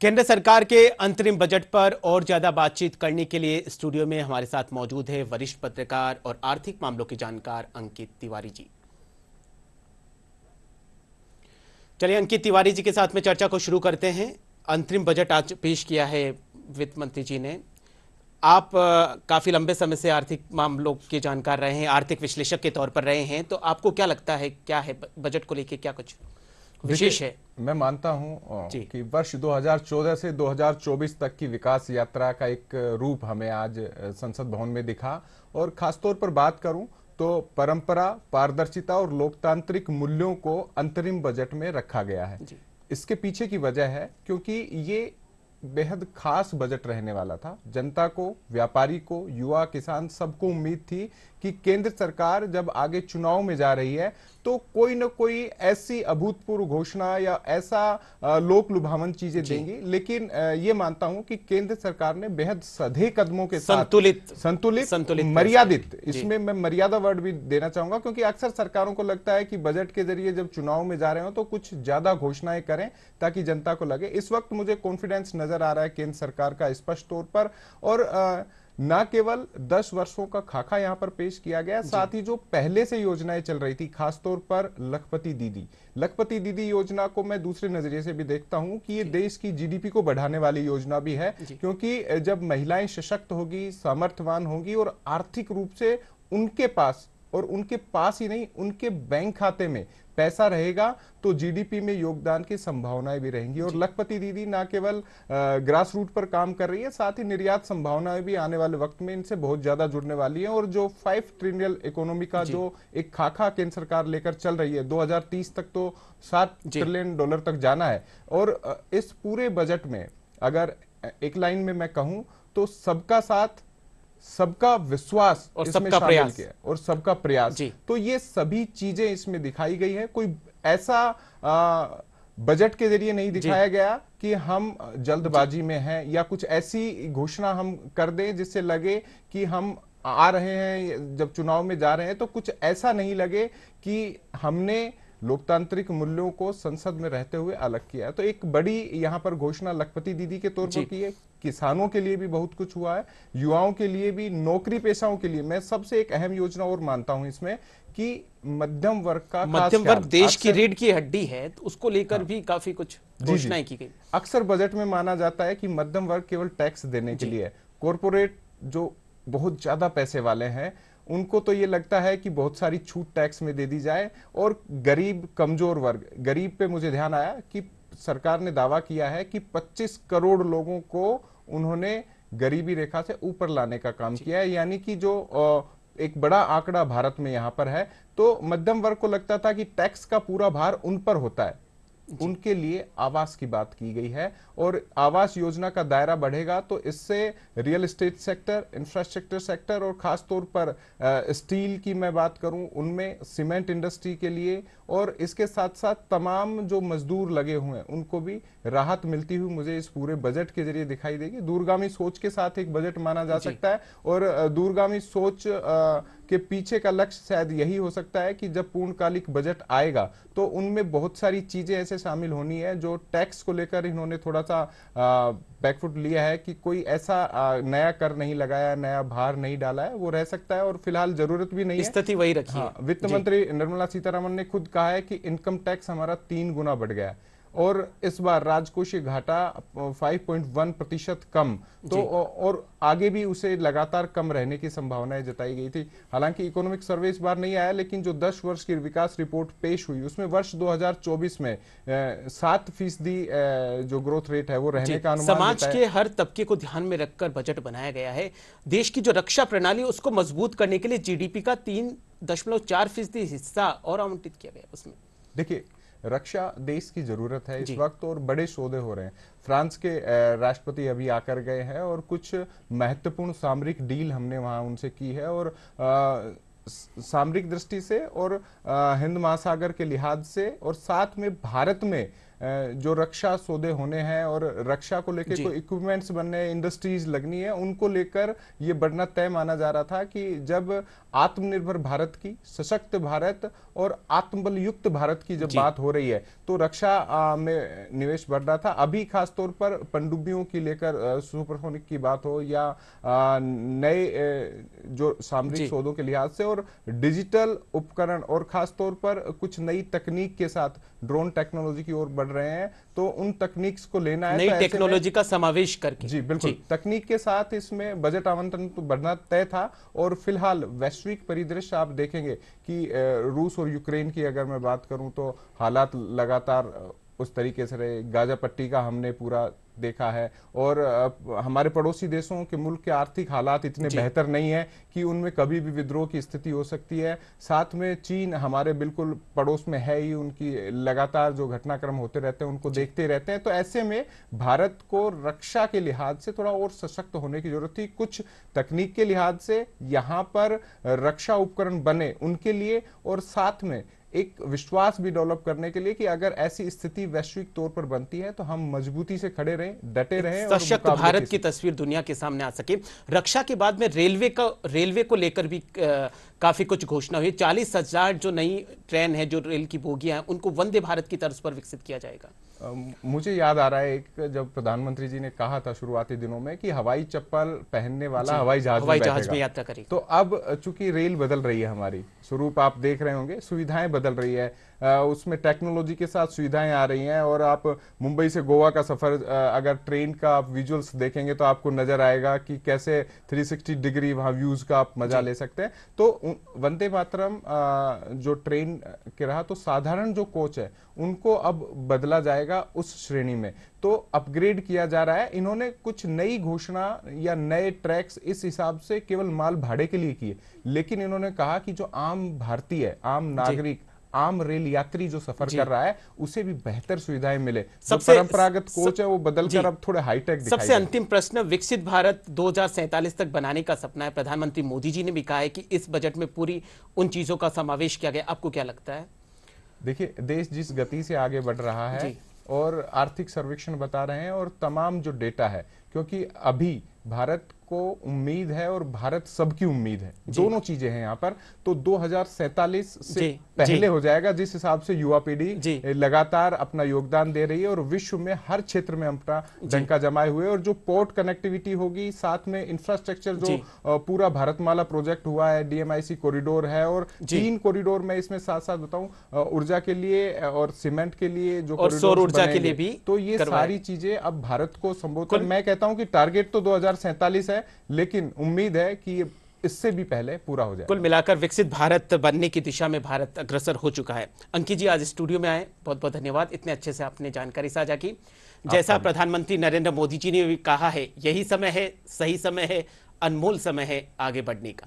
केंद्र सरकार के अंतरिम बजट पर और ज्यादा बातचीत करने के लिए स्टूडियो में हमारे साथ मौजूद है वरिष्ठ पत्रकार और आर्थिक मामलों के जानकार अंकित तिवारी जी। चलिए अंकित तिवारी जी के साथ में चर्चा को शुरू करते हैं। अंतरिम बजट आज पेश किया है वित्त मंत्री जी ने। आप काफी लंबे समय से आर्थिक मामलों के जानकार रहे हैं, आर्थिक विश्लेषक के तौर पर रहे हैं, तो आपको क्या लगता है क्या है बजट को लेकर क्या कुछ विशेष है? मैं मानता हूं कि वर्ष 2014 से 2024 तक की विकास यात्रा का एक रूप हमें आज संसद भवन में दिखा। और खासतौर पर बात करूं तो परंपरा, पारदर्शिता और लोकतांत्रिक मूल्यों को अंतरिम बजट में रखा गया है। इसके पीछे की वजह है क्योंकि ये बेहद खास बजट रहने वाला था। जनता को, व्यापारी को, युवा, किसान सबको उम्मीद थी कि केंद्र सरकार जब आगे चुनाव में जा रही है तो कोई न कोई ऐसी अभूतपूर्व घोषणा या ऐसा लोक लुभावन चीजें देंगी। लेकिन ये मानता हूं कि केंद्र सरकार ने बेहद सधे कदमों के साथ संतुलित मर्यादित, इसमें मैं मर्यादा वर्ड भी देना चाहूंगा क्योंकि अक्सर सरकारों को लगता है कि बजट के जरिए जब चुनाव में जा रहे हो तो कुछ ज्यादा घोषणाएं करें ताकि जनता को लगे। इस वक्त मुझे कॉन्फिडेंस नजर आ रहा है केंद्र सरकार का स्पष्ट तौर पर। और न केवल 10 वर्षों का खाका यहां पर पेश किया गया, साथ ही जो पहले से योजनाएं चल रही थी, खासतौर पर लखपति दीदी योजना को मैं दूसरे नजरिए से भी देखता हूं कि ये देश की जीडीपी को बढ़ाने वाली योजना भी है। क्योंकि जब महिलाएं सशक्त होगी, सामर्थ्यवान होंगी और आर्थिक रूप से उनके पास ही नहीं, उनके बैंक खाते में पैसा रहेगा तो जीडीपी में योगदान की संभावनाएं भी रहेंगी। और लखपति दीदी न केवल ग्रास रूट पर काम कर रही है, साथ ही निर्यात संभावनाएं भी आने वाले वक्त में इनसे बहुत ज्यादा जुड़ने वाली है। और जो 5 ट्रिलियन इकोनॉमी का जो एक खाका केंद्र सरकार लेकर चल रही है, 2030 तक तो $7 ट्रिलियन तक जाना है। और इस पूरे बजट में अगर एक लाइन में मैं कहूं तो सबका साथ, सबका विश्वास और सबका प्रयास और सबका प्रयास, तो ये सभी चीजें इसमें दिखाई गई है। कोई ऐसा बजट के जरिए नहीं दिखाया गया कि हम जल्दबाजी में हैं या कुछ ऐसी घोषणा हम कर दें जिससे लगे कि हम आ रहे हैं, जब चुनाव में जा रहे हैं तो कुछ ऐसा नहीं लगे कि हमने लोकतांत्रिक मूल्यों को संसद में रहते हुए अलग किया है। तो एक बड़ी यहाँ पर घोषणा लखपति दीदी के तौर पर की है। किसानों के लिए भी बहुत कुछ हुआ है, युवाओं के लिए भी, नौकरी पेशाओं के लिए। मैं सबसे एक अहम योजना और मानता हूं इसमें कि मध्यम वर्ग देश की रीढ़ की हड्डी है, तो उसको लेकर भी काफी कुछ घोषणाएं की गई। अक्सर बजट में माना जाता है कि मध्यम वर्ग केवल टैक्स देने के लिए, कॉरपोरेट जो बहुत ज्यादा पैसे वाले हैं उनको तो ये लगता है कि बहुत सारी छूट टैक्स में दे दी जाए। और गरीब, कमजोर वर्ग, गरीब पे मुझे ध्यान आया कि सरकार ने दावा किया है कि 25 करोड़ लोगों को उन्होंने गरीबी रेखा से ऊपर लाने का काम किया है, यानी कि जो एक बड़ा आंकड़ा भारत में यहां पर है। तो मध्यम वर्ग को लगता था कि टैक्स का पूरा भार उन पर होता है, उनके लिए आवास की बात की गई है। और आवास योजना का दायरा बढ़ेगा तो इससे real estate sector, infrastructure sector और खास तौर पर स्टील की मैं बात करूं उनमें, सीमेंट इंडस्ट्री के लिए, और इसके साथ साथ तमाम जो मजदूर लगे हुए हैं उनको भी राहत मिलती हुई मुझे इस पूरे बजट के जरिए दिखाई देगी। दूरगामी सोच के साथ एक बजट माना जा सकता है। और दूरगामी सोच के पीछे का लक्ष्य शायद यही हो सकता है कि जब पूर्णकालिक बजट आएगा तो उनमें बहुत सारी चीजें ऐसे शामिल होनी है जो टैक्स को लेकर इन्होंने थोड़ा सा बैकफुट लिया है कि कोई ऐसा नया कर नहीं लगाया, नया भार नहीं डाला है, वो रह सकता है और फिलहाल जरूरत भी नहीं है। स्थिति वही रखी है। वित्त मंत्री निर्मला सीतारमण ने खुद कहा है कि इनकम टैक्स हमारा 3 गुना बढ़ गया है और इस बार राजकोषीय घाटा 5.1% कम, तो और आगे भी उसे लगातार कम रहने की संभावनाएं जताई गई थी। हालांकि इकोनॉमिक सर्वे इस बार नहीं आया, लेकिन जो 10 वर्ष की विकास रिपोर्ट पेश हुई उसमें वर्ष 2024 में 7% जो ग्रोथ रेट है वो रहने का अनुमान। समाज के हर तबके को ध्यान में रखकर बजट बनाया गया है। देश की जो रक्षा प्रणाली उसको मजबूत करने के लिए जीडीपी का 3.4% हिस्सा और आवंटित किया गया। उसमें देखिए, रक्षा देश की जरूरत है इस वक्त और बड़े सौदे हो रहे हैं। फ्रांस के राष्ट्रपति अभी आकर गए हैं और कुछ महत्वपूर्ण सामरिक डील हमने वहां उनसे की है। और सामरिक दृष्टि से और हिंद महासागर के लिहाज से और साथ में भारत में जो रक्षा सौदे होने हैं और रक्षा को लेकर कोई इक्विपमेंट्स बनने, इंडस्ट्रीज लगनी है, उनको लेकर ये बढ़ना तय माना जा रहा था कि जब आत्मनिर्भर भारत की, सशक्त भारत और आत्मबल युक्त भारत की जब बात हो रही है तो रक्षा में निवेश बढ़ रहा था। अभी खास तौर पर पनडुब्बियों की लेकर सुपरसोनिक की बात हो या नए जो सामरिक सौदों के लिहाज से और डिजिटल उपकरण और खास तौर पर कुछ नई तकनीक के साथ ड्रोन टेक्नोलॉजी की ओर बढ़ रहे हैं, तो उन तकनीक्स को लेना है, नई टेक्नोलॉजी का समावेश करके। जी बिल्कुल, तकनीक के साथ इसमें बजट आवंटन तो बढ़ना तय था। और फिलहाल वैश्विक परिदृश्य आप देखेंगे कि रूस और यूक्रेन की अगर मैं बात करूं तो हालात लगातार उस तरीके से रहे। गाजा पट्टी का हमने पूरा देखा है और हमारे पड़ोसी देशों के मुल्क के आर्थिक हालात इतने बेहतर नहीं है कि उनमें कभी भी विद्रोह की स्थिति हो सकती है। साथ में चीन हमारे बिल्कुल पड़ोस में है ही, उनकी लगातार जो घटनाक्रम होते रहते हैं उनको देखते रहते हैं। तो ऐसे में भारत को रक्षा के लिहाज से थोड़ा और सशक्त होने की जरूरत थी। कुछ तकनीक के लिहाज से यहाँ पर रक्षा उपकरण बने उनके लिए, और साथ में एक विश्वास भी डेवलप करने के लिए कि अगर ऐसी स्थिति वैश्विक तौर पर बनती है तो हम मजबूती से खड़े रहें, डटे रहें, सशक्त भारत की तस्वीर दुनिया के सामने आ सके। रक्षा के बाद में रेलवे को लेकर भी काफी कुछ घोषणा हुई। 40,000 जो नई ट्रेन है, जो रेल की बोगियां हैं, उनको वंदे भारत की तर्ज पर विकसित किया जाएगा। मुझे याद आ रहा है एक जब प्रधानमंत्री जी ने कहा था शुरुआती दिनों में कि हवाई चप्पल पहनने वाला हवाई जहाज में यात्रा करेगा। तो अब चूंकि रेल बदल रही है, हमारी स्वरूप आप देख रहे होंगे, सुविधाएं बदल रही है, उसमें टेक्नोलॉजी के साथ सुविधाएं आ रही हैं। और आप मुंबई से गोवा का सफर अगर ट्रेन का आप विजुअल्स देखेंगे तो आपको नजर आएगा कि कैसे 360 डिग्री वहां व्यूज का आप मजा ले सकते हैं। तो वंदे मातरम जो ट्रेन के रहा, तो साधारण जो कोच है उनको अब बदला जाएगा उस श्रेणी में, तो अपग्रेड किया जा रहा है। इन्होंने कुछ नई घोषणा या नए ट्रैक्स इस हिसाब से केवल माल भाड़े के लिए किए, लेकिन इन्होंने कहा कि जो आम भारतीय, आम नागरिक, आम रेल यात्री जो सफर कर रहा है उसे भी बेहतर सुविधाएं मिले। सबसे परंपरागत कोच है वो बदलकर अब थोड़े हाईटेक। सबसे अंतिम प्रश्न, विकसित भारत 2047 तक बनाने का सपना है, प्रधानमंत्री मोदी जी ने भी कहा है कि इस बजट में पूरी उन चीजों का समावेश किया गया। आपको क्या लगता है? देखिए, देश जिस गति से आगे बढ़ रहा है और आर्थिक सर्वेक्षण बता रहे हैं और तमाम जो डेटा है, क्योंकि अभी भारत को उम्मीद है और भारत सबकी उम्मीद है, दोनों चीजें हैं यहाँ पर। तो 2047 से पहले हो जाएगा, जिस हिसाब से युवा पीढ़ी लगातार अपना योगदान दे रही है और विश्व में हर क्षेत्र में अपना डंका जमाए हुए, और जो पोर्ट कनेक्टिविटी होगी, साथ में इंफ्रास्ट्रक्चर जो पूरा भारतमाला प्रोजेक्ट हुआ है, DMIC कॉरिडोर है, और 3 कॉरिडोर में इसमें साथ साथ बताऊं ऊर्जा के लिए और सीमेंट के लिए जो और सौर ऊर्जा के लिए भी, तो ये सारी चीजें अब भारत को संबोधन। मैं कहता हूं कि टारगेट तो 2047 है, लेकिन उम्मीद है कि ये इससे भी पहले पूरा हो जाए। कुल मिलाकर विकसित भारत बनने की दिशा में भारत अग्रसर हो चुका है। अंकित जी आज स्टूडियो में आए, बहुत बहुत धन्यवाद, इतने अच्छे से आपने जानकारी साझा की। जैसा प्रधानमंत्री नरेंद्र मोदी जी ने भी कहा है, यही समय है, सही समय है, अनमोल समय है आगे बढ़ने का।